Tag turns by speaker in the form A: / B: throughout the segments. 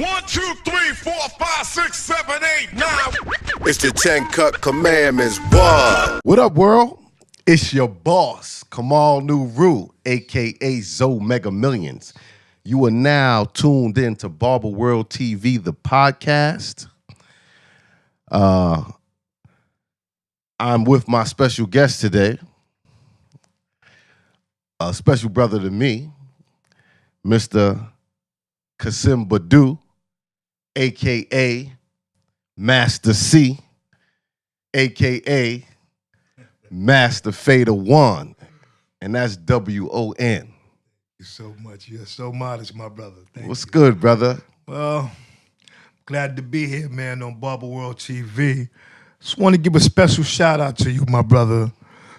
A: 1, 2, 3, 4, 5, 6, 7, 8, 9.
B: It's the 10 Cut Commandments. What up, world? It's your boss, Kamal Nuru, a.k.a. Zoe Mega Millions. You are now tuned in to Barber World TV, the podcast. I'm with my special guest today, a special brother to me, Mr. Cassim Badoo, a.k.a. Master C, a.k.a. Master Fader Wone, and that's W-O-N.
C: You're so much. You're so modest, my brother. Thank
B: What's
C: you.
B: good, brother?
C: Well, glad to be here, man, on Barber World TV. Just want to give a special shout out to you, my brother,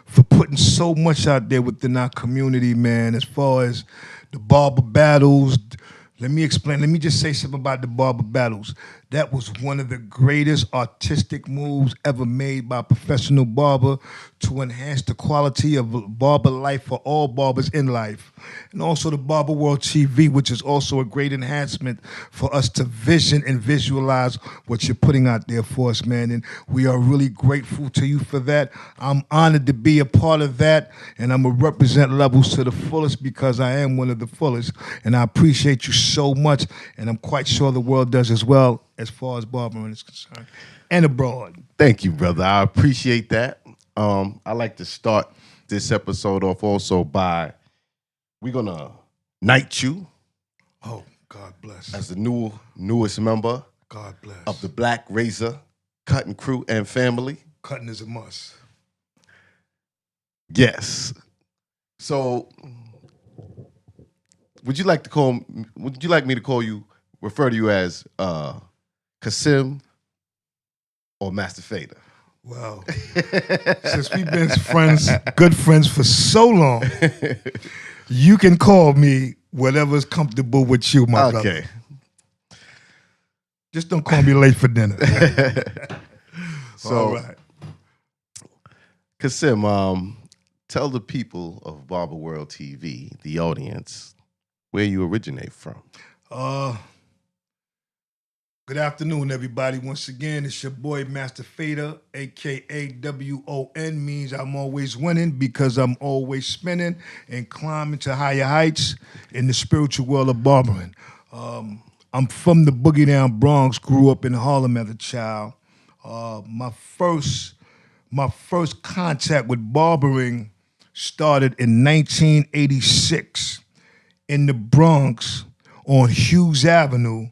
C: for putting so much out there within our community, man, as far as the barber battles. Let me explain. Let me just say something about the barber battles. That was one of the greatest artistic moves ever made by a professional barber to enhance the quality of barber life for all barbers in life. And also the Barber World TV, which is also a great enhancement for us to vision and visualize what you're putting out there for us, man. And we are really grateful to you for that. I'm honored to be a part of that, and I'm going to represent Levels to the fullest because I am one of the fullest. And I appreciate you so much, and I'm quite sure the world does as well, as far as barbering is concerned, and abroad.
B: Thank you, brother. I appreciate that. I like to start this episode off also by, we're going to knight you.
C: Oh, God bless.
B: As the newest member
C: God bless.
B: of the Black Razor Cutting Crew and family.
C: Cutting is a must.
B: Yes. So, would you like me to refer to you as Cassim or Master Fader?
C: Well, since we've been good friends for so long, you can call me whatever's comfortable with you, my brother.
B: Okay.
C: Just don't call me late for dinner.
B: So,
C: all right.
B: Cassim, tell the people of Barber World TV, the audience, where you originate from.
C: Good afternoon, everybody. Once again, it's your boy, Master Fader, a.k.a. W-O-N, means I'm always winning because I'm always spinning and climbing to higher heights in the spiritual world of barbering. I'm from the Boogie Down Bronx, grew up in Harlem as a child. My first contact with barbering started in 1986 in the Bronx on Hughes Avenue,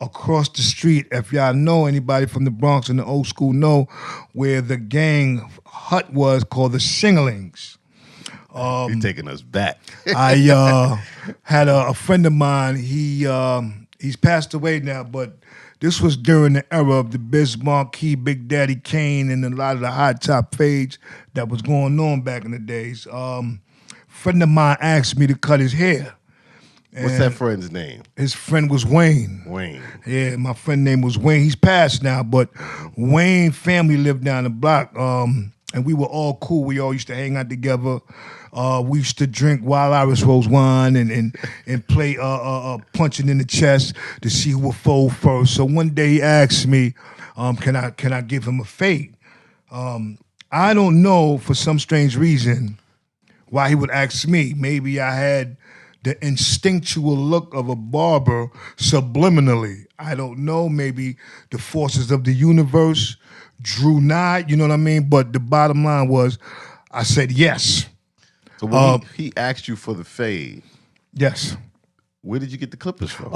C: across the street. If y'all know anybody from the Bronx and the old school know where the gang hut was called the Singlings.
B: You're taking us back.
C: I had a friend of mine. He's passed away now, but this was during the era of the Biz Marquee, Big Daddy Kane, and a lot of the high top fades that was going on back in the days. Friend of mine asked me to cut his hair.
B: What's that friend's name?
C: His friend was Wayne.
B: Wayne.
C: Yeah, my friend name was Wayne. He's passed now, but Wayne family lived down the block, and we were all cool. We all used to hang out together. We used to drink Wild Irish Rose wine and play punching in the chest to see who would fold first. So one day he asked me, can I give him a fade? I don't know, for some strange reason, why he would ask me. Maybe I had the instinctual look of a barber subliminally. I don't know, maybe the forces of the universe drew nigh, you know what I mean? But the bottom line was, I said yes.
B: So when he asked you for the fade,
C: yes.
B: Where did you get the clippers from?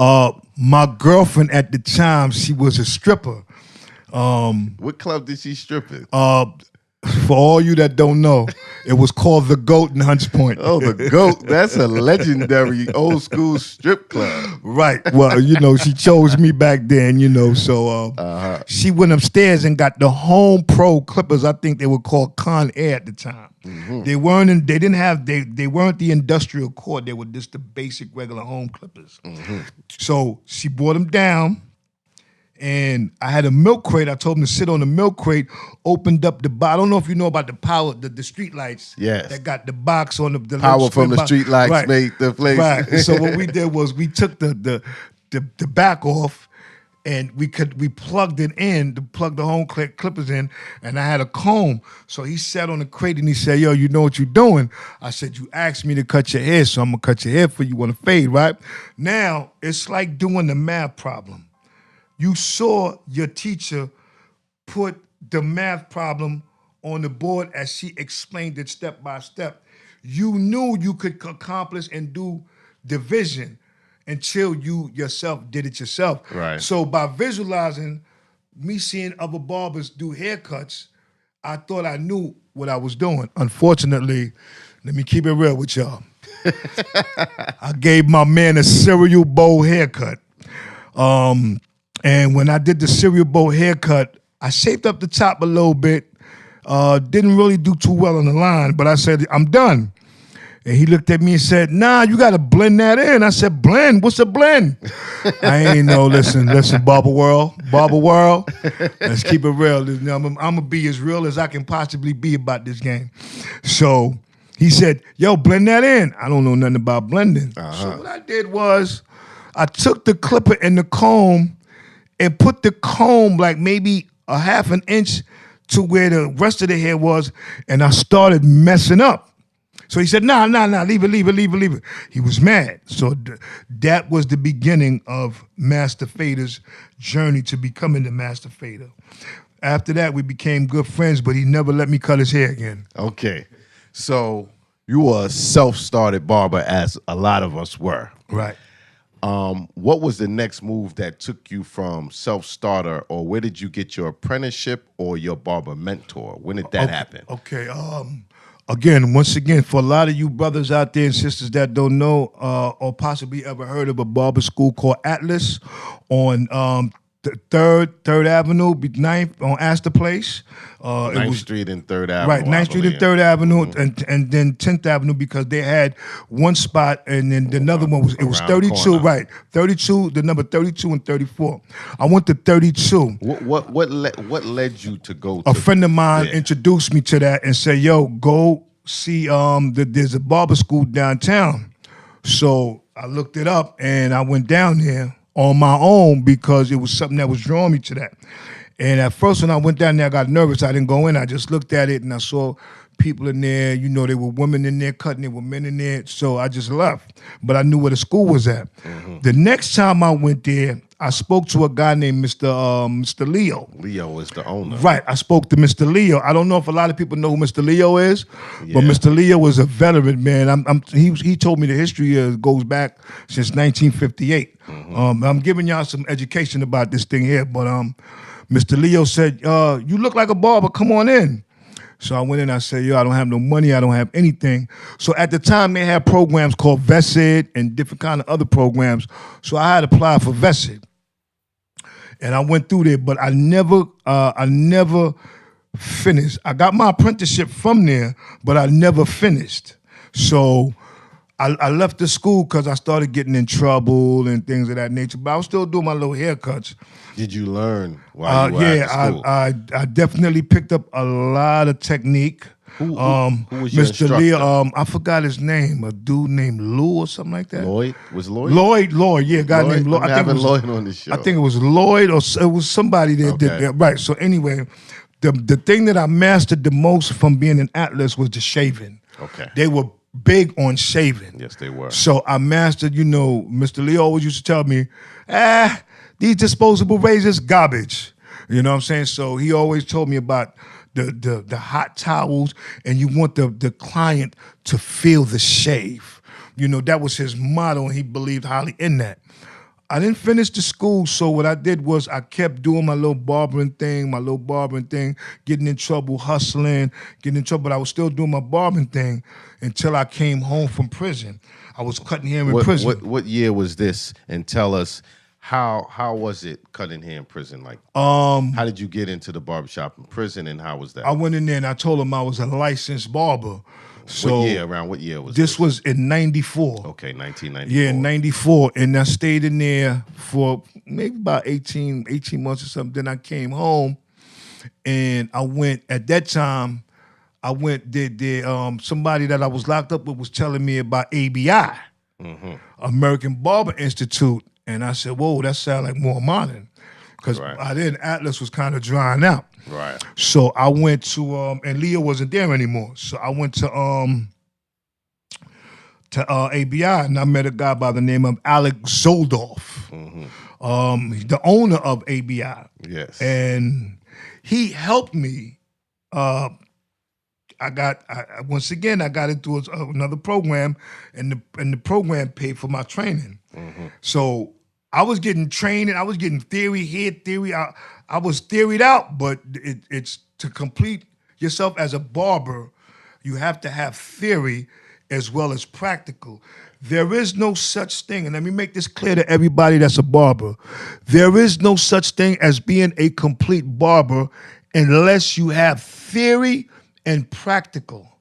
C: My girlfriend at the time, she was a stripper.
B: What club did she strip in?
C: For all you that don't know, it was called The Goat in Hunts Point.
B: Oh, The Goat. That's a legendary old school strip club.
C: Right. Well, she chose me back then, so she went upstairs and got the Home Pro clippers. I think they were called Con Air at the time. Mm-hmm. They weren't the industrial cord. They were just the basic regular home clippers. Mm-hmm. So she brought them down. And I had a milk crate. I told him to sit on the milk crate, opened up the box. I don't know if you know about the power, the street lights.
B: Yes.
C: That got the box on the
B: power from the street lights made the place.
C: Right. So what we did was we took the back off and we plugged it in, to plug the home clippers in, and I had a comb. So he sat on the crate and he said, yo, you know what you're doing? I said, you asked me to cut your hair, so I'm gonna cut your hair for you. Want to fade, right? Now, it's like doing the math problem. You saw your teacher put the math problem on the board as she explained it step by step. You knew you could accomplish and do division until you yourself did it yourself.
B: Right.
C: So by visualizing me seeing other barbers do haircuts, I thought I knew what I was doing. Unfortunately, let me keep it real with y'all. I gave my man a cereal bowl haircut. And when I did the cereal bowl haircut, I shaped up the top a little bit. Didn't really do too well on the line, but I said, I'm done. And he looked at me and said, nah, you got to blend that in. I said, blend? What's a blend? I ain't know, listen, Barber World. Let's keep it real. I'm going to be as real as I can possibly be about this game. So he said, yo, blend that in. I don't know nothing about blending. So what I did was I took the clipper and the comb and put the comb like maybe a half an inch to where the rest of the hair was, and I started messing up. So he said, nah, leave it. He was mad. So that was the beginning of Master Fader's journey to becoming the Master Fader. After that, we became good friends, but he never let me cut his hair again.
B: Okay. So you were a self-started barber, as a lot of us were.
C: Right.
B: What was the next move that took you from self-starter, or where did you get your apprenticeship or your barber mentor? When did that happen?
C: Okay. Once again, for a lot of you brothers out there and sisters that don't know or possibly ever heard of a barber school called Atlas on Third Avenue, 9th on Astor Place.
B: 9th Street and 3rd Avenue.
C: Right, 9th Street and 3rd Avenue, and then 10th Avenue, because they had one spot, and then another one was 32, right? 32, the number 32 and 34. I went to 32.
B: What led you to go to
C: a friend of mine introduced me to that and said, yo, go see there's a barber school downtown. So I looked it up and I went down there on my own because it was something that was drawing me to that. And at first when I went down there, I got nervous. I didn't go in. I just looked at it and I saw people in there. You know, there were women in there cutting. There were men in there. So I just left. But I knew where the school was at. Mm-hmm. The next time I went there, I spoke to a guy named Mr. Leo.
B: Leo is the owner.
C: Right. I spoke to Mr. Leo. I don't know if a lot of people know who Mr. Leo is, but Mr. Leo was a veteran, man. He told me the history goes back since 1958. Mm-hmm. I'm giving y'all some education about this thing here, but Mr. Leo said, you look like a barber. Come on in. So I went in, I said, yo, I don't have no money, I don't have anything. So at the time, they had programs called VESID and different kind of other programs. So I had applied for VESID. And I went through there, but I never finished. I got my apprenticeship from there, but I never finished. So I left the school because I started getting in trouble and things of that nature, but I was still doing my little haircuts.
B: Did you learn while you were at school?
C: I definitely picked up a lot of technique.
B: Who was your
C: Mr.
B: instructor?
C: Lee, I forgot his name. A dude named Lou or something like that.
B: Lloyd? Was Lloyd?
C: Lloyd, yeah, a guy named Lloyd.
B: I think it was Lloyd on the show.
C: I think it was Lloyd or it was somebody that did that. Right. So anyway, the thing that I mastered the most from being in Atlas was the shaving.
B: Okay.
C: They were big on shaving.
B: Yes, they were.
C: So I mastered, Mr. Lee always used to tell me, these disposable razors, garbage. You know what I'm saying? So he always told me about the hot towels, and you want the client to feel the shave. That was his motto, and he believed highly in that. I didn't finish the school, so what I did was I kept doing my little barbering thing, getting in trouble, hustling, getting in trouble, but I was still doing my barbering thing until I came home from prison. I was cutting hair in prison.
B: What year was this? And tell us, how was it cutting hair in prison? Like, how did you get into the barbershop in prison, and how was that?
C: I went in there and I told him I was a licensed barber. So
B: around what year was
C: this?
B: This
C: was in 94.
B: Okay, 1994.
C: Yeah, 94. And I stayed in there for maybe about 18 months or something. Then I came home and I went, at that time, somebody that I was locked up with was telling me about ABI, American Barber Institute. And I said, whoa, that sounds like more modern. because
B: Right.
C: by then Atlas was kind of drying out.
B: Right.
C: So I went to and Leo wasn't there anymore. So I went to ABI and I met a guy by the name of Alex Zoldorf. He's the owner of ABI.
B: Yes.
C: And he helped me. Once again I got into another program, and the program paid for my training. So I was getting training. I was getting theory here, theory. I was theoried out, but it's to complete yourself as a barber, you have to have theory as well as practical. There is no such thing, and let me make this clear to everybody that's a barber. There is no such thing as being a complete barber unless you have theory and practical.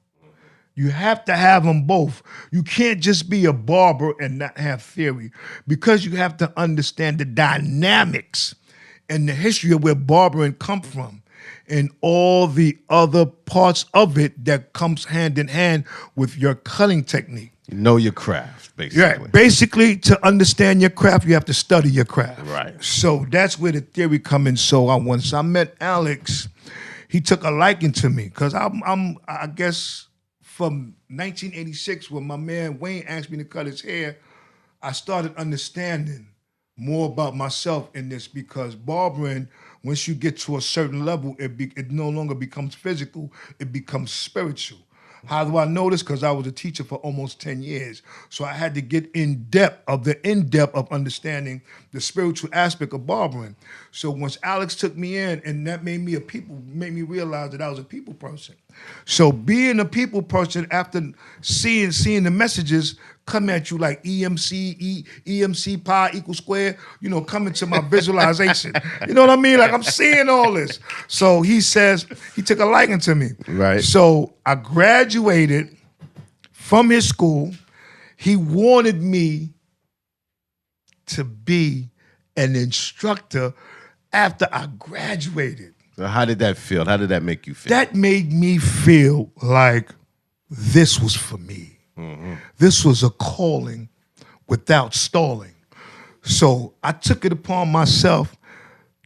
C: You have to have them both. You can't just be a barber and not have theory, because you have to understand the dynamics and the history of where barbering come from and all the other parts of it that comes hand in hand with your cutting technique.
B: You know your craft, basically.
C: Yeah, basically, to understand your craft, you have to study your craft.
B: Right.
C: So that's where the theory come in. So once I met Alex, he took a liking to me, because I guess from 1986, when my man Wayne asked me to cut his hair, I started understanding more about myself in this, because barbering, once you get to a certain level, it no longer becomes physical, it becomes spiritual. How do I know this? Because I was a teacher for almost 10 years. So I had to get in depth of understanding the spiritual aspect of barbering. So once Alex took me in, and that made me realize that I was a people person. So being a people person, after seeing the messages come at you like EMC pi equals square, coming to my visualization. You know what I mean? Like, I'm seeing all this. So he says, he took a liking to me.
B: Right.
C: So I graduated from his school. He wanted me to be an instructor after I graduated.
B: So how did that feel? How did that make you feel?
C: That made me feel like this was for me. This was a calling without stalling. So I took it upon myself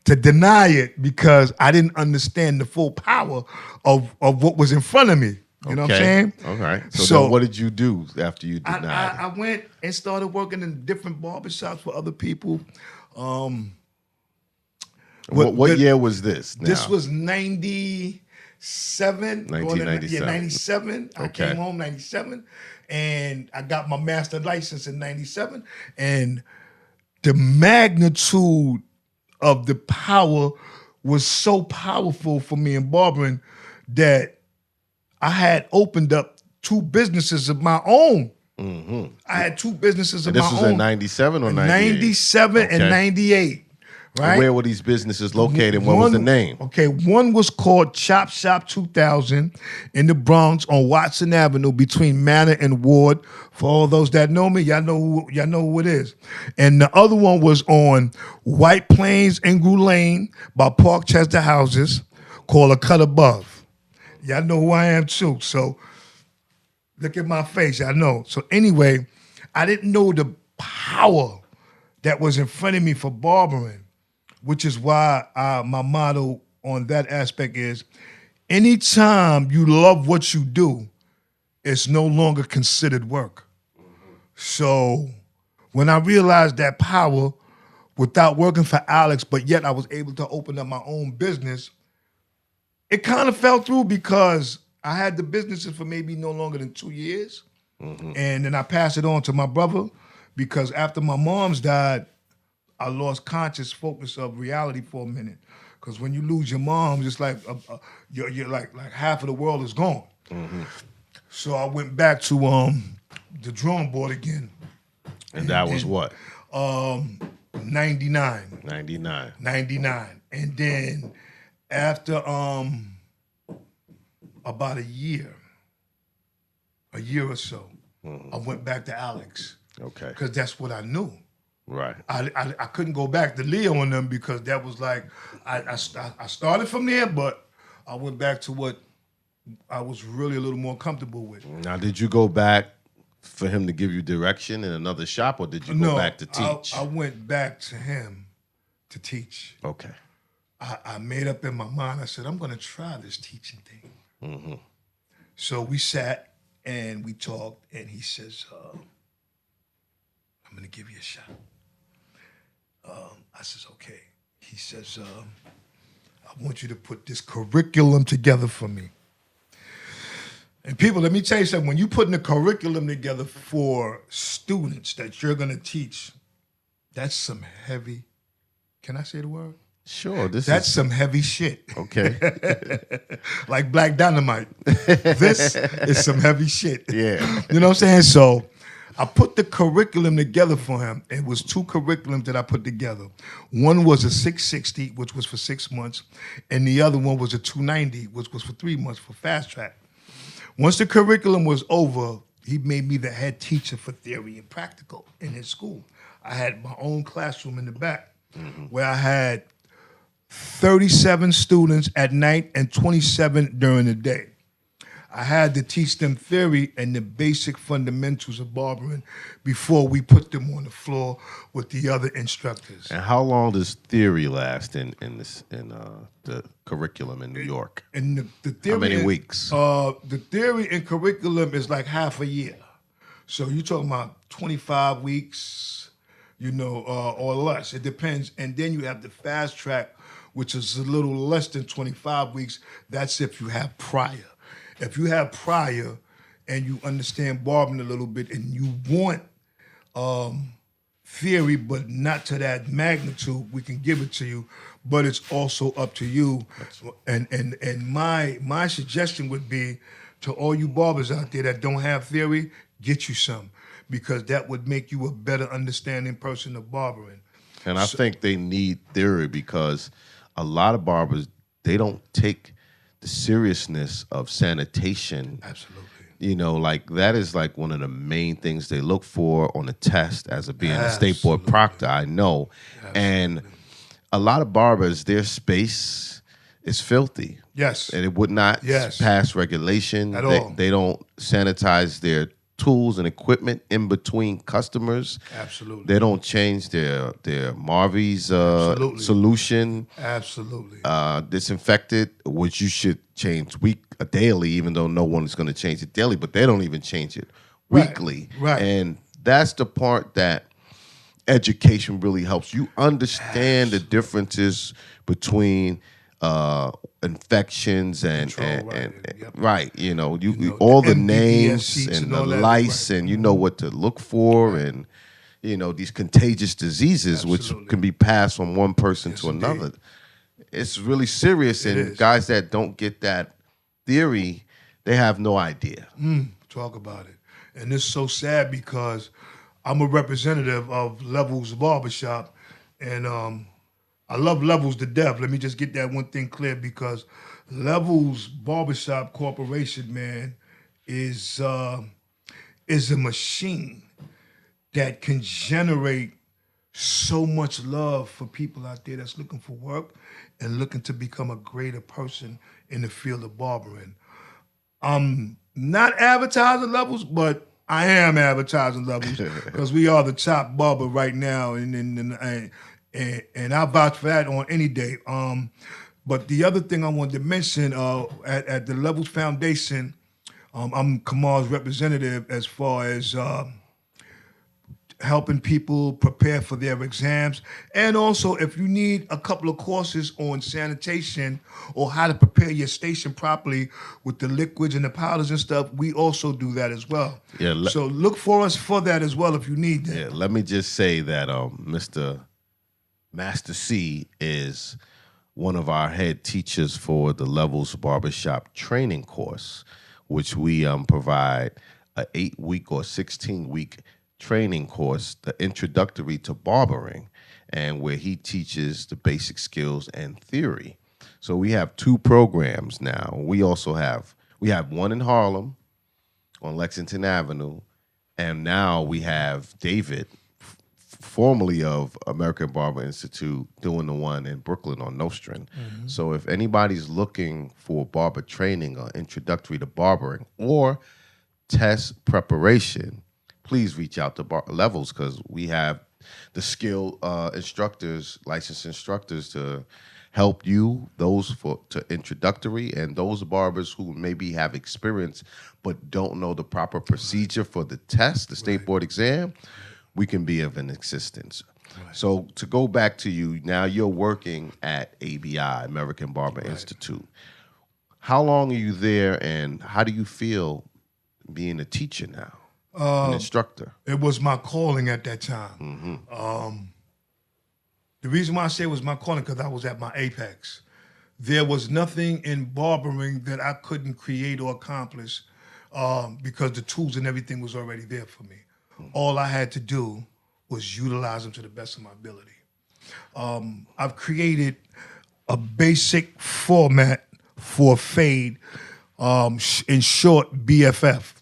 C: to deny it, because I didn't understand the full power of what was in front of me. You know what I'm saying?
B: All right. So then what did you do after you denied
C: I went and started working in different barbershops for other people.
B: What year was this? Now?
C: This was 97.
B: 1997.
C: 97. I
B: Okay.
C: came home 97, and I got my master license in 97. And the magnitude of the power was so powerful for me in barbering that I had opened up 2 businesses of my own. I had 2 businesses of my own.
B: This was in 97 or 98?
C: 97 and 98. Right?
B: Where were these businesses located? What was the name?
C: Okay, one was called Chop Shop 2000 in the Bronx on Watson Avenue between Manor and Ward. For all those that know me, y'all know who it is. And the other one was on White Plains and Grew Lane by Parkchester Houses, called A Cut Above. Y'all know who I am too. So look at my face, y'all know. So anyway, I didn't know the power that was in front of me for barbering, which is why my motto on that aspect is, anytime you love what you do, it's no longer considered work. So when I realized that power without working for Alex, but yet I was able to open up my own business, it kind of fell through, because I had the businesses for maybe no longer than 2 years. And then I passed it on to my brother, because after my mom's died, I lost conscious focus of reality for a minute. Because when you lose your mom, it's like you're like half of the world is gone. So I went back to the drawing board again.
B: And that was what?
C: 99.
B: 99.
C: 99. And then after about a year or so, I went back to Alex.
B: Okay.
C: Because that's what I knew.
B: Right.
C: I couldn't go back to Leo and them, because that was like, I started from there, but I went back to what I was really a little more comfortable with.
B: Now, did you go back for him to give you direction in another shop, or did you go back to teach?
C: I went back to him to teach.
B: Okay.
C: I made up in my mind, I said, I'm going to try this teaching thing. Mm-hmm. So we sat and we talked, and he says, I'm going to give you a shot. I says, okay. He says, I want you to put this curriculum together for me. And people, let me tell you something. When you're putting a curriculum together for students that you're going to teach, that's some heavy, can I say the word?
B: Sure.
C: That's some heavy shit.
B: Okay.
C: Like Black Dynamite. This is some heavy shit.
B: Yeah.
C: You know what I'm saying? So I put the curriculum together for him. It was 2 curriculums that I put together. One was a 660, which was for 6 months, and the other one was a 290, which was for 3 months for fast track. Once the curriculum was over, he made me the head teacher for theory and practical in his school. I had my own classroom in the back where I had 37 students at night and 27 during the day. I had to teach them theory and the basic fundamentals of barbering before we put them on the floor with the other instructors.
B: And how long does theory last in the curriculum in New York?
C: And the theory,
B: how many weeks?
C: The theory and curriculum is like half a year. So you're talking about 25 weeks, or less. It depends. And then you have the fast track, which is a little less than 25 weeks. That's if you have prior. If you have prior and you understand barbering a little bit and you want theory, but not to that magnitude, we can give it to you, but it's also up to you. And my suggestion would be to all you barbers out there that don't have theory, get you some, because that would make you a better understanding person of barbering.
B: And I think they need theory because a lot of barbers, they don't take the seriousness of sanitation.
C: Absolutely.
B: Like that is like one of the main things they look for on a test as being a state board proctor, I know. Absolutely. And a lot of barbers, their space is filthy.
C: Yes.
B: And it would not pass regulation.
C: At all.
B: They don't sanitize their tools and equipment in between customers.
C: Absolutely.
B: They don't change their Marvy's solution.
C: Absolutely.
B: Disinfected, which you should change daily, even though no one is going to change it daily, but they don't even change it weekly.
C: Right.
B: And that's the part that education really helps. You understand the differences between infections and right, all the names and the lice, and you know what to look for, and these contagious diseases which can be passed from one person to another. Indeed. It's really serious, and guys that don't get that theory, they have no idea.
C: Talk about it. And it's so sad because I'm a representative of Levels Barbershop, and I love Levels to death. Let me just get that one thing clear, because Levels Barbershop Corporation, man, is a machine that can generate so much love for people out there that's looking for work and looking to become a greater person in the field of barbering. I'm not advertising Levels, but I am advertising Levels because we are the top barber right now, and I vouch for that on any day. But the other thing I wanted to mention, at the Levels Foundation, I'm Kamal's representative as far as helping people prepare for their exams. And also, if you need a couple of courses on sanitation or how to prepare your station properly with the liquids and the powders and stuff, we also do that as well. Yeah. So look for us for that as well if you need that.
B: Yeah, let me just say that Mr. Master C is one of our head teachers for the Levels Barbershop training course, which we provide an 8-week or 16-week training course, the introductory to barbering, and where he teaches the basic skills and theory. So we have 2 programs now. We have one in Harlem on Lexington Avenue, and now we have David, formerly of American Barber Institute, doing the one in Brooklyn on Nostrand. Mm-hmm. So if anybody's looking for barber training or introductory to barbering or test preparation, please reach out to Levels, because we have the skilled instructors, licensed instructors, to help you, those to introductory, and those barbers who maybe have experience but don't know the proper procedure for the test, the state board exam, we can be of an assistance. So to go back to you, now you're working at ABI, American Barber Institute. How long are you there, and how do you feel being a teacher now, an instructor?
C: It was my calling at that time. The reason why I say it was my calling, because I was at my apex. There was nothing in barbering that I couldn't create or accomplish because the tools and everything was already there for me. All I had to do was utilize them to the best of my ability. I've created a basic format for fade, in short, BFF.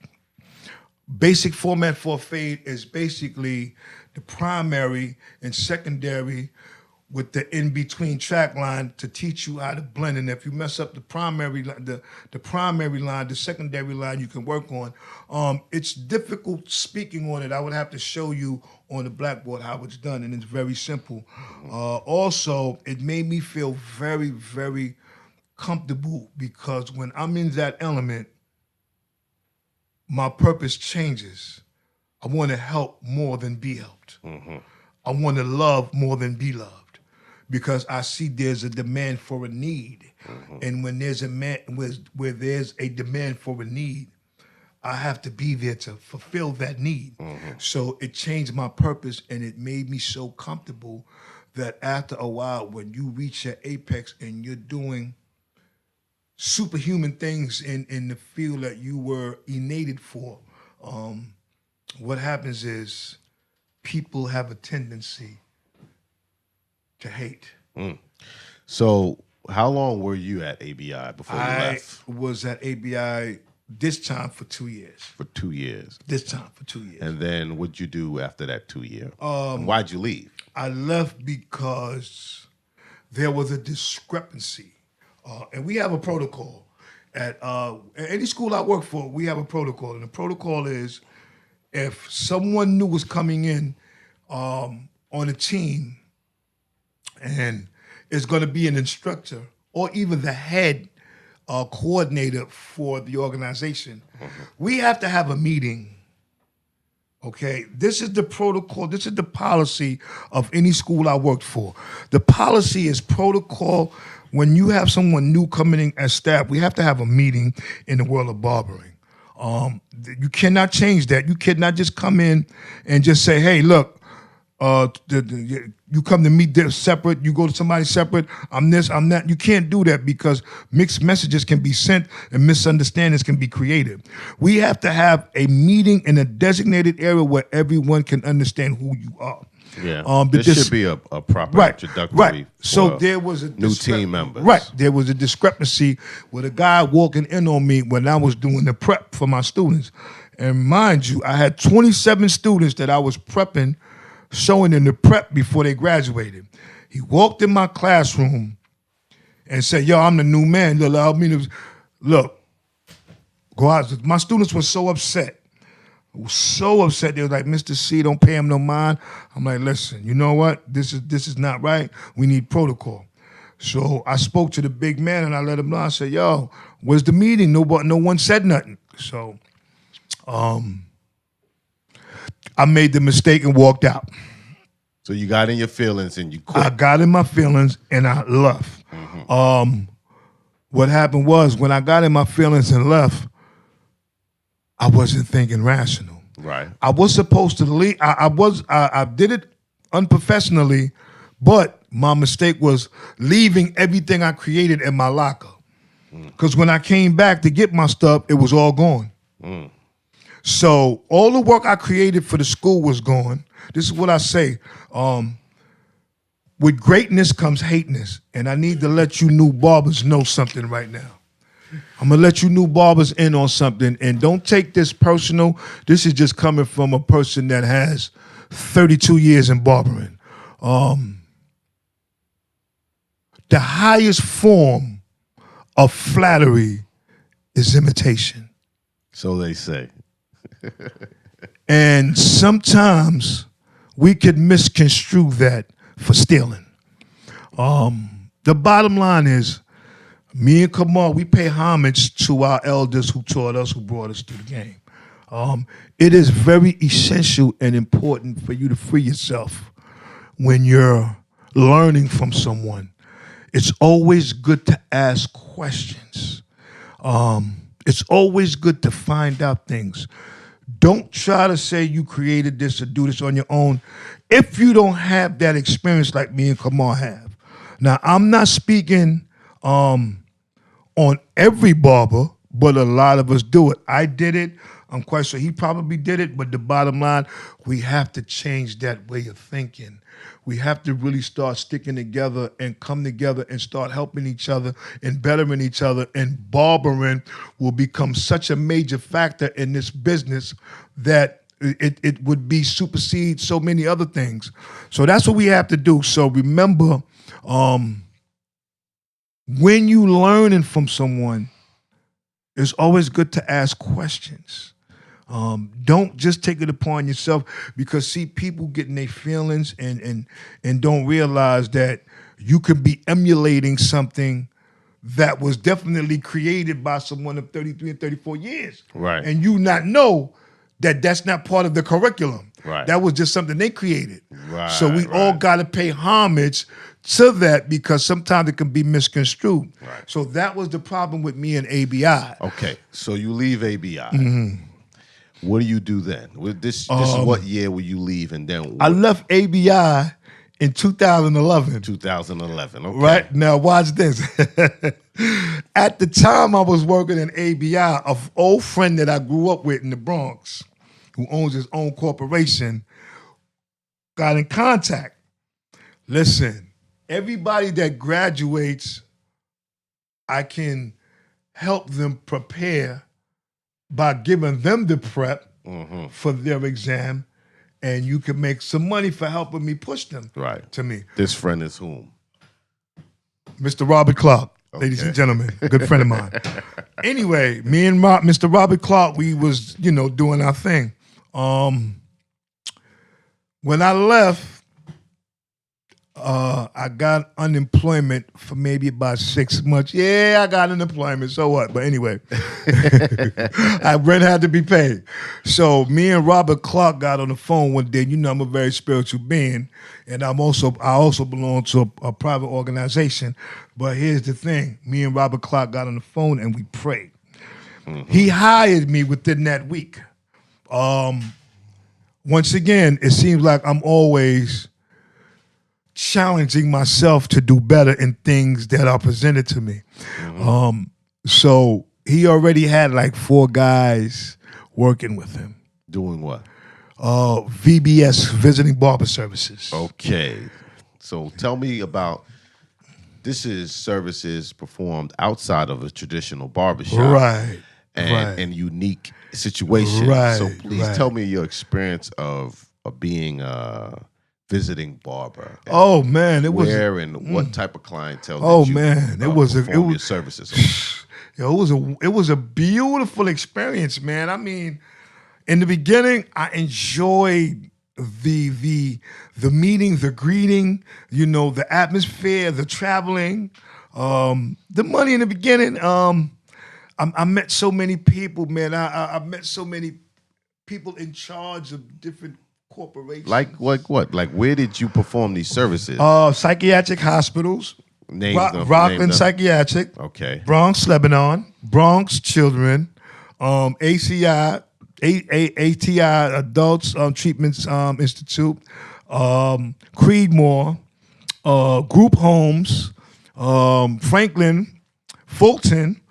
C: Basic format for fade is basically the primary and secondary with the in-between track line to teach you how to blend. And if you mess up the primary line, the secondary line you can work on. It's difficult speaking on it. I would have to show you on the blackboard how it's done, and it's very simple. Also, it made me feel very, very comfortable, because when I'm in that element, my purpose changes. I want to help more than be helped. I want to love more than be loved, because I see there's a demand for a need. And when there's where there's a demand for a need, I have to be there to fulfill that need. So it changed my purpose, and it made me so comfortable that after a while, when you reach your apex and you're doing superhuman things in the field that you were innated for, what happens is people have a tendency to hate.
B: So how long were you at ABI before you left?
C: I was at ABI this time for 2 years.
B: For 2 years.
C: This time for 2 years.
B: And then what'd you do after that 2 year? Why'd you leave?
C: I left because there was a discrepancy. And we have a protocol. At any school I work for, we have a protocol. And the protocol is, if someone new was coming in on a team and is going to be an instructor or even the head coordinator for the organization, we have to have a meeting. Okay, this is the protocol, this is the policy of any school I worked for. The policy is protocol. When you have someone new coming in as staff, we have to have a meeting in the world of barbering. You cannot change that. You cannot just come in and just say, hey, look, you come to me separate, you go to somebody separate, I'm this, I'm that. You can't do that, because mixed messages can be sent and misunderstandings can be created. We have to have a meeting in a designated area where everyone can understand who you are.
B: Yeah, this should be a proper introductory.
C: Right. So there was a
B: new team members.
C: Right. There was a discrepancy with a guy walking in on me when I was doing the prep for my students. And mind you, I had 27 students that I was prepping, showing them the prep before they graduated. He walked in my classroom and said, yo, I'm the new man. Look, go out. My students were so upset. So upset. They were like, Mr. C, don't pay him no mind. I'm like, listen, you know what? This is not right. We need protocol. So I spoke to the big man and I let him know. I said, yo, where's the meeting? No one said nothing. So I made the mistake and walked out.
B: So you got in your feelings and you quit.
C: I got in my feelings and I left. What happened was, when I got in my feelings and left, I wasn't thinking rational.
B: Right.
C: I was supposed to leave. I did it unprofessionally, but my mistake was leaving everything I created in my locker. Because when I came back to get my stuff, it was all gone. So all the work I created for the school was gone. This is what I say. With greatness comes hateness. And I need to let you new barbers know something right now. I'm going to let you new barbers in on something. And don't take this personal. This is just coming from a person that has 32 years in barbering. The highest form of flattery is imitation.
B: So they say.
C: And sometimes we could misconstrue that for stealing. The bottom line is, me and Kamal, we pay homage to our elders who taught us, who brought us to the game. It is very essential and important for you to free yourself when you're learning from someone. It's always good to ask questions. It's always good to find out things. Don't try to say you created this or do this on your own if you don't have that experience like me and Kamal have. Now, I'm not speaking on every barber, but a lot of us do it. I did it. I'm quite sure he probably did it, but the bottom line, we have to change that way of thinking. We have to really start sticking together and come together and start helping each other and bettering each other. And barbering will become such a major factor in this business that it would be supersede so many other things. So that's what we have to do. So remember, when you learning from someone, it's always good to ask questions. Don't just take it upon yourself, because see, people get in their feelings and don't realize that you could be emulating something that was definitely created by someone of 33 and 34 years.
B: Right.
C: And you not know that that's not part of the curriculum.
B: Right.
C: That was just something they created.
B: Right.
C: So we all got to pay homage to that, because sometimes it can be misconstrued.
B: Right.
C: So that was the problem with me and ABI.
B: Okay, so you leave ABI. What do you do then? This is what year will you leave, and then what?
C: I left ABI in 2011.
B: 2011. Okay.
C: Right? Now watch this. At the time I was working in ABI, an old friend that I grew up with in the Bronx, who owns his own corporation, got in contact. Listen, everybody that graduates, I can help them prepare by giving them the prep for their exam, and you can make some money for helping me push them to me.
B: This friend is whom?
C: Mr. Robert Clark, ladies and gentlemen, good friend of mine. Anyway, me and Mr. Robert Clark, we was, doing our thing. When I left, I got unemployment for maybe about 6 months. Yeah, I got unemployment, so what? But anyway, rent had to be paid. So me and Robert Clark got on the phone one day. I'm a very spiritual being, and I also belong to a private organization. But here's the thing. Me and Robert Clark got on the phone and we prayed. He hired me within that week. Once again, it seems like I'm always challenging myself to do better in things that are presented to me. So he already had like 4 guys working with him.
B: Doing what?
C: VBS, visiting barber services.
B: Okay. So tell me about, this is services performed outside of a traditional barbershop.
C: Right.
B: And unique situation.
C: Right.
B: So please tell me your experience of being visiting barber.
C: Oh man, it was
B: where and what type of clientele?
C: Oh
B: did you,
C: man, it was
B: your services.
C: It was a beautiful experience, man. I mean, in the beginning, I enjoyed the meeting, the greeting, the atmosphere, the traveling, the money in the beginning. I met so many people, man. I met so many people in charge of different corporations.
B: Like what? Like where did you perform these services?
C: Psychiatric hospils.
B: Rockland
C: Rockland Psychiatric.
B: Okay.
C: Bronx, Lebanon. Bronx Children. ATI, Adults Treatment Institute. Creedmoor. Group Homes. Franklin. Fulton.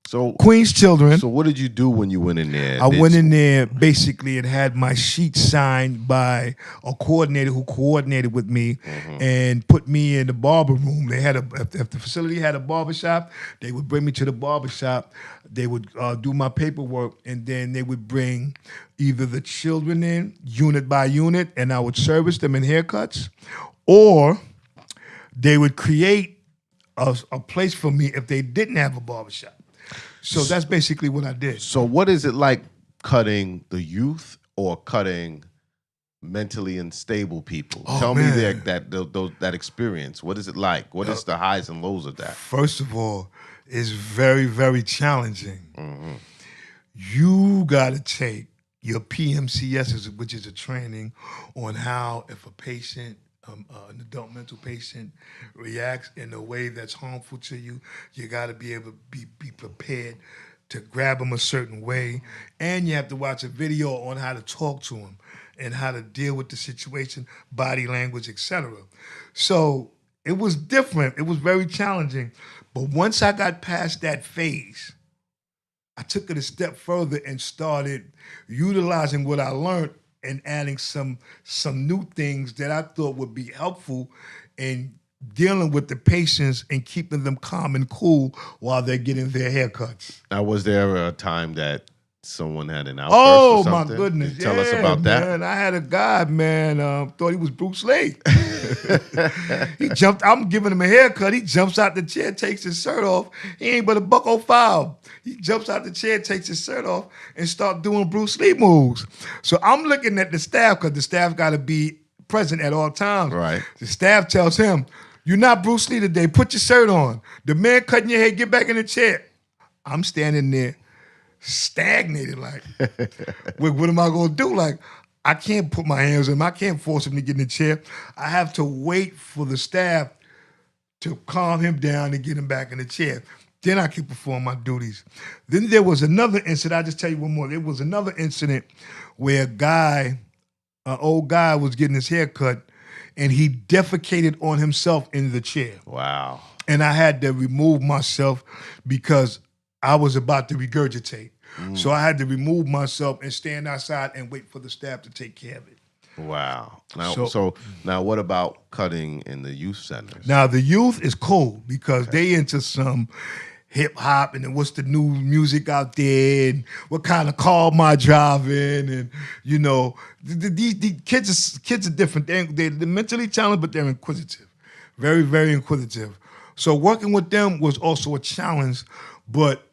B: So
C: Queens Children.
B: So what did you do when you went in there?
C: I went in there basically and had my sheet signed by a coordinator who coordinated with me and put me in the barber room. They had if the facility had a barber shop, they would bring me to the barber shop. They would do my paperwork, and then they would bring either the children in unit by unit, and I would service them in haircuts, or they would create a place for me if they didn't have a barber shop. So that's basically what I did.
B: So what is it like cutting the youth or cutting mentally unstable people.
C: Oh,
B: Tell me
C: man.
B: that experience. What is it like? What is the highs and lows of that?
C: First of all, it's very, very challenging. You got to take your PMCS, which is a training on how if a patient, an adult mental patient, reacts in a way that's harmful to you, you got to be able to be prepared to grab them a certain way, and you have to watch a video on how to talk to them and how to deal with the situation, body language, etc. So it was different. It was very challenging. But once I got past that phase, I took it a step further and started utilizing what I learned and adding some new things that I thought would be helpful in dealing with the patients and keeping them calm and cool while they're getting their haircuts.
B: Now, was there a time that someone had an outburst
C: Oh,
B: or something?
C: my goodness.
B: Tell us about
C: man. I had a guy, man, thought he was Bruce Lee. He jumped, I'm giving him a haircut. He jumps out the chair, takes his shirt off. He ain't but a $105. He jumps out the chair, takes his shirt off, and start doing Bruce Lee moves. So I'm looking at the staff, because the staff got to be present at all times.
B: Right.
C: The staff tells him, "You're not Bruce Lee today. Put your shirt on." The man cutting your hair, get back in the chair. I'm standing there stagnated, like, what am I gonna do? Like, I can't put my hands on him. I can't force him to get in the chair. I have to wait for the staff to calm him down and get him back in the chair. Then I can perform my duties. Then there was another incident. I'll just tell you one more. There was another incident where an old guy was getting his hair cut, and he defecated on himself in the chair.
B: Wow.
C: And I had to remove myself because I was about to regurgitate. So I had to remove myself and stand outside and wait for the staff to take care of it.
B: Wow. Now, what about cutting in the youth centers?
C: Now, the youth is cool because they into some hip hop and then what's the new music out there and what kind of car am I driving, and you know, these kids are different. They're mentally challenged, but they're inquisitive, very, very inquisitive. So working with them was also a challenge, but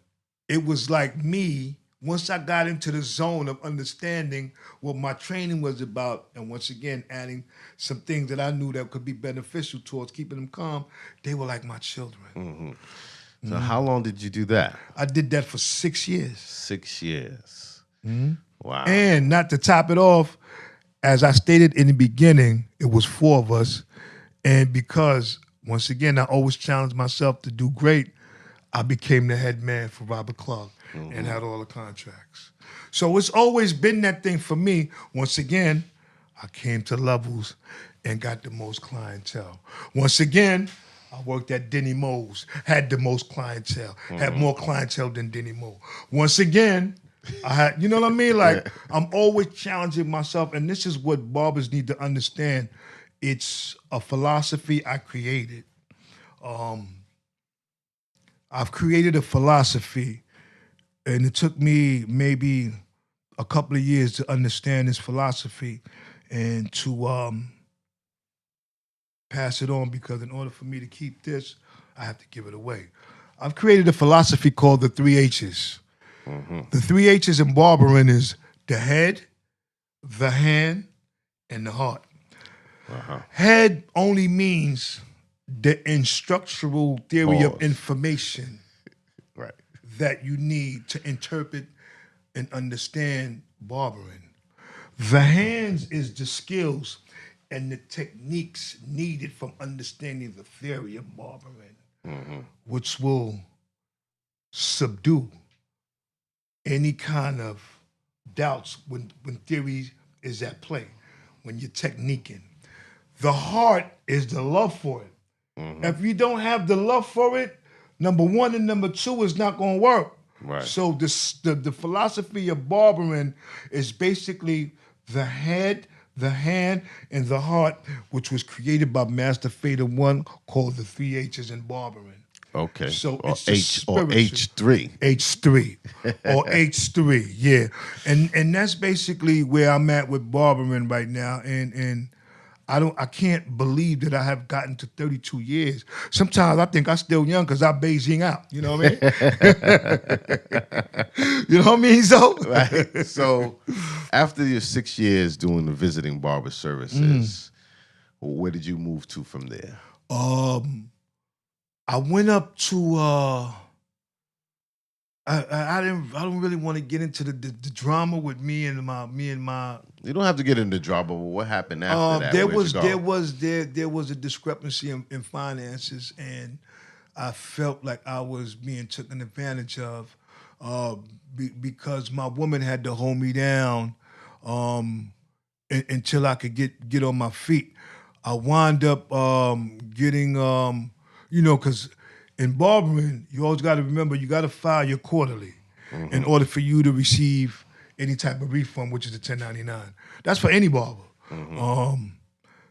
C: it was like me, once I got into the zone of understanding what my training was about, and once again, adding some things that I knew that could be beneficial towards keeping them calm, they were like my children.
B: Mm-hmm. So how long did you do that?
C: I did that for 6 years.
B: 6 years. Wow.
C: And not to top it off, as I stated in the beginning, it was 4 of us. And because, once again, I always challenged myself to do great, I became the head man for Robert Clark and had all the contracts. So it's always been that thing for me. Once again, I came to levels and got the most clientele. Once again, I worked at Denny Mo's, had the most clientele, had more clientele than Denny Mo. Once again, I had, you know what I mean? Like, I'm always challenging myself, and this is what barbers need to understand. It's a philosophy I created. I've created a philosophy, and it took me maybe a couple of years to understand this philosophy and to pass it on, because in order for me to keep this, I have to give it away. I've created a philosophy called the 3 H's. The 3 H's in barbering is the head, the hand, and the heart. Head only means the instructional theory of information that you need to interpret and understand barbering. The hands is the skills and the techniques needed from understanding the theory of barbering, which will subdue any kind of doubts when theory is at play, when you're techniquing. The heart is the love for it. If you don't have the love for it, number 1 and number 2 is not going to work.
B: Right.
C: So the philosophy of barbering is basically the head, the hand, and the heart, which was created by Master Fader One, called the 3 H's in barbering.
B: Okay.
C: So
B: or
C: it's spiritual.
B: H3.
C: H3 or H3, yeah. And that's basically where I'm at with barbering right now. And I can't believe that I have gotten to 32 years. Sometimes I think I'm still young because I Beijing out. You know what I mean? You know what I mean? So,
B: Right. So, after your 6 years doing the visiting barber services, where did you move to from there?
C: I went up to. I don't really want to get into the drama with me and my.
B: You don't have to get into drama, but what happened after that?
C: There
B: Where'd you go?
C: there was a discrepancy in finances, and I felt like I was being taken advantage of because my woman had to hold me down until I could get on my feet. I wound up getting because in barbering, you always got to remember you got to file your quarterly in order for you to receive any type of refund, which is a 1099. That's for any barber.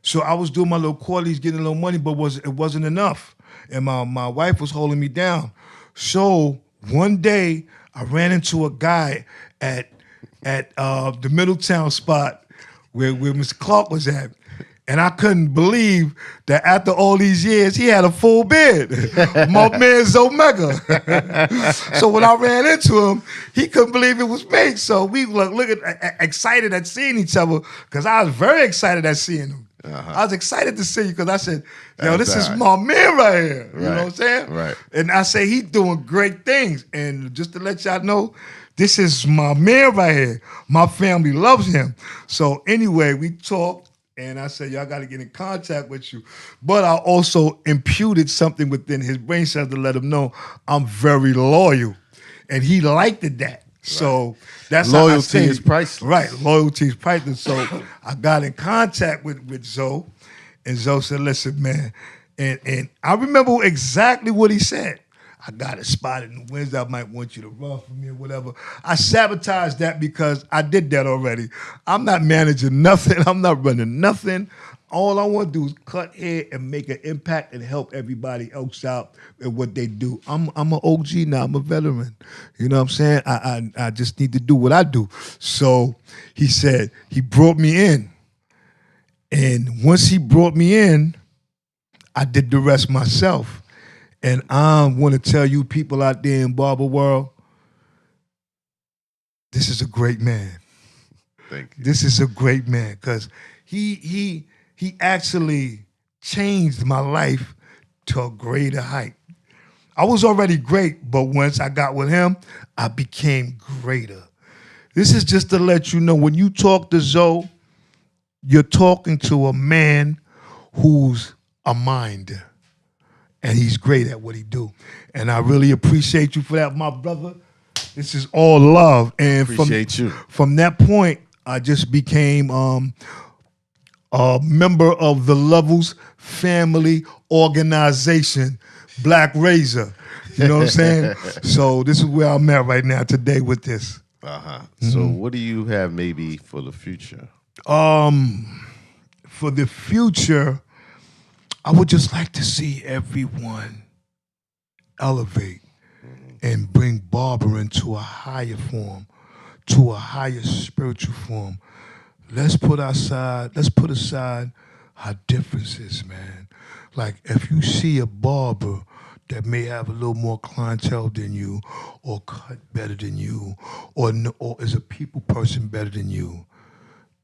C: So I was doing my little quarterlies, getting a little money, but it wasn't enough, and my wife was holding me down. So one day I ran into a guy at the Middletown spot where Mr. Clark was at. And I couldn't believe that after all these years, he had a full beard. My man Zomega. So when I ran into him, he couldn't believe it was me. So we excited at seeing each other because I was very excited at seeing him. I was excited to see you because I said, yo, this is my man right here. You know what I'm saying?
B: Right.
C: And I say, he's doing great things. And just to let y'all know, this is my man right here. My family loves him. So anyway, we talked. And I said, y'all got to get in contact with you. But I also imputed something within his brain cells to let him know I'm very loyal. And he liked that. Right. So that's
B: loyalty is priceless.
C: Right, loyalty is priceless. So I got in contact with Zoe. And Zoe said, listen, man. And I remember exactly what he said. I got it spotted in the Wednesday. I might want you to run for me or whatever. I sabotaged that because I did that already. I'm not managing nothing. I'm not running nothing. All I want to do is cut hair and make an impact and help everybody else out in what they do. I'm an OG now. I'm a veteran. You know what I'm saying? I just need to do what I do. So he said, he brought me in. And once he brought me in, I did the rest myself. And I want to tell you people out there in barber world, this is a great man.
B: Thank you.
C: This is a great man because he actually changed my life to a greater height. I was already great, but once I got with him, I became greater. This is just to let you know, when you talk to Zoe, you're talking to a man who's a mind. And he's great at what he do. And I really appreciate you for that, my brother. This is all love. And
B: appreciate you.
C: From that point, I just became a member of the Levels Family Organization, Black Razor. You know what I'm saying? So this is where I'm at right now today with this.
B: So what do you have maybe for the future?
C: For the future, I would just like to see everyone elevate and bring barbering to a higher form, to a higher spiritual form. Let's put aside our differences, man. Like if you see a barber that may have a little more clientele than you, or cut better than you, or is a people person better than you,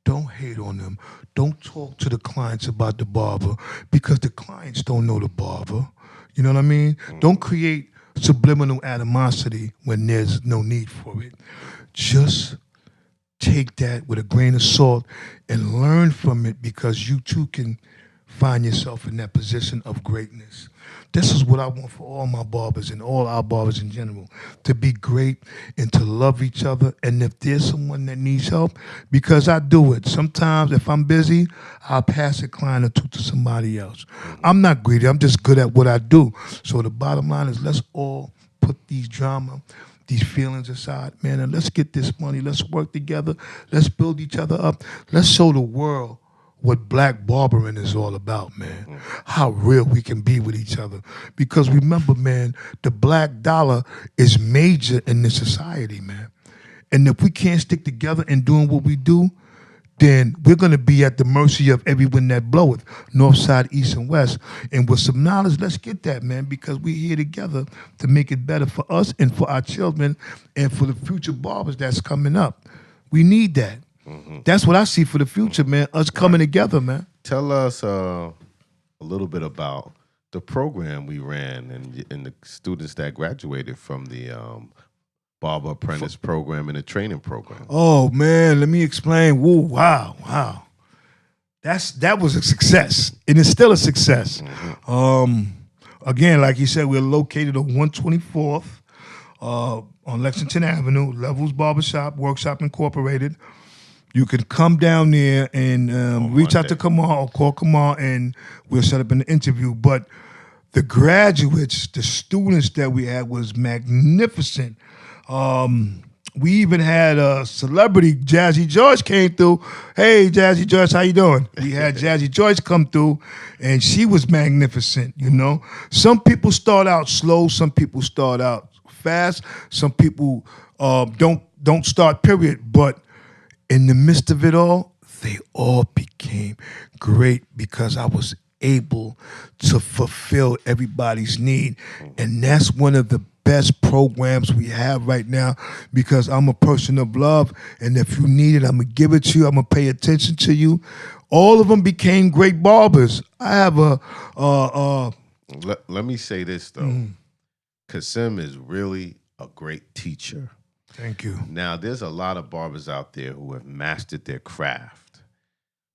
C: don't hate on them. Don't talk to the clients about the barber because the clients don't know the barber. You know what I mean? Don't create subliminal animosity when there's no need for it. Just take that with a grain of salt and learn from it because you too can find yourself in that position of greatness. This is what I want for all my barbers and all our barbers in general, to be great and to love each other. And if there's someone that needs help, because I do it. Sometimes if I'm busy, I'll pass a client or two to somebody else. I'm not greedy. I'm just good at what I do. So the bottom line is let's all put these feelings aside, man, and let's get this money. Let's work together. Let's build each other up. Let's show the world what black barbering is all about, man. How real we can be with each other. Because remember, man, the black dollar is major in this society, man. And if we can't stick together in doing what we do, then we're going to be at the mercy of everyone that bloweth, north, side, east, and west. And with some knowledge, let's get that, man, because we're here together to make it better for us and for our children and for the future barbers that's coming up. We need that. That's what I see for the future, man, us coming together, man.
B: Tell us a little bit about the program we ran and the students that graduated from the Barber Apprentice program and the training program.
C: Oh, man, let me explain. Woo, wow. That was a success, and it's still a success. Again, like you said, we're located on 124th on Lexington Avenue, Levels Barbershop, Workshop Incorporated. You can come down there and reach out to Kamal or call Kamal, and we'll set up an interview. But the graduates, the students that we had was magnificent. We even had a celebrity, Jazzy George, came through. Hey, Jazzy George, how you doing? We had Jazzy George come through, and she was magnificent, you know. Some people start out slow. Some people start out fast. Some people don't start, period. But in the midst of it all, they all became great because I was able to fulfill everybody's need. And that's one of the best programs we have right now because I'm a person of love. And if you need it, I'm going to give it to you. I'm going to pay attention to you. All of them became great barbers. I have
B: Let me say this, though. Cassim is really a great teacher.
C: Thank you.
B: Now, there's a lot of barbers out there who have mastered their craft,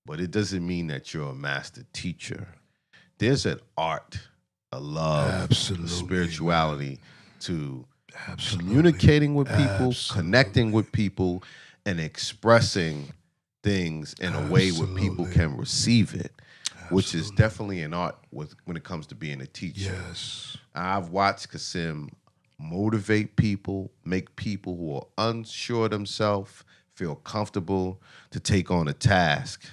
B: but it doesn't mean that you're a master teacher. There's an art, a love, a spirituality to communicating with people, connecting with people, and expressing things in a way where people can receive it, which is definitely an art when it comes to being a teacher.
C: Yes.
B: I've watched Cassim motivate people, make people who are unsure of themselves feel comfortable to take on a task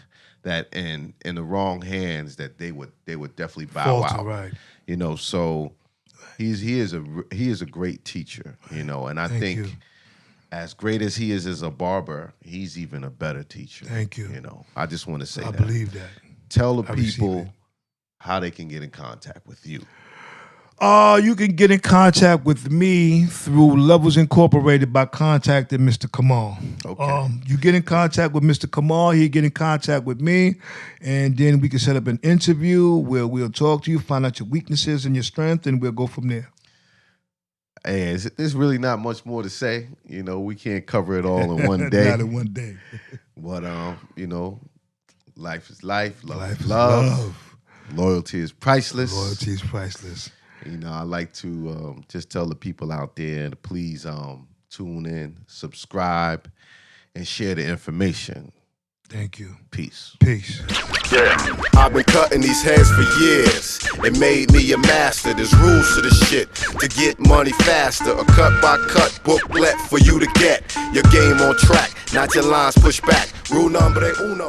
B: that in the wrong hands that they would definitely bow out.
C: Right.
B: You know, so he is a great teacher, you know, and I think as great as he is as a barber, he's even a better teacher.
C: Thank you.
B: You know, I just want to say
C: I
B: that.
C: believe that.
B: Tell the people how they can get in contact with you.
C: You can get in contact with me through Levels Incorporated by contacting Mr. Kamal.
B: Okay.
C: You get in contact with Mr. Kamal, he get in contact with me, and then we can set up an interview where we'll talk to you, find out your weaknesses and your strength, and we'll go from there.
B: Hey, there's really not much more to say. You know, we can't cover it all in one day.
C: Not in one day.
B: But, you know, life is life. Love
C: Life
B: is
C: is
B: love.
C: love.
B: Loyalty is priceless.
C: Loyalty is priceless.
B: You know, I like to just tell the people out there to please tune in, subscribe, and share the information.
C: Thank you.
B: Peace.
C: Peace.
B: Yeah. I've been cutting these heads for years. It made me a master. There's rules to the shit to get money faster. A cut by cut booklet for you to get your game on track. Not your lines pushed back. Rule number uno.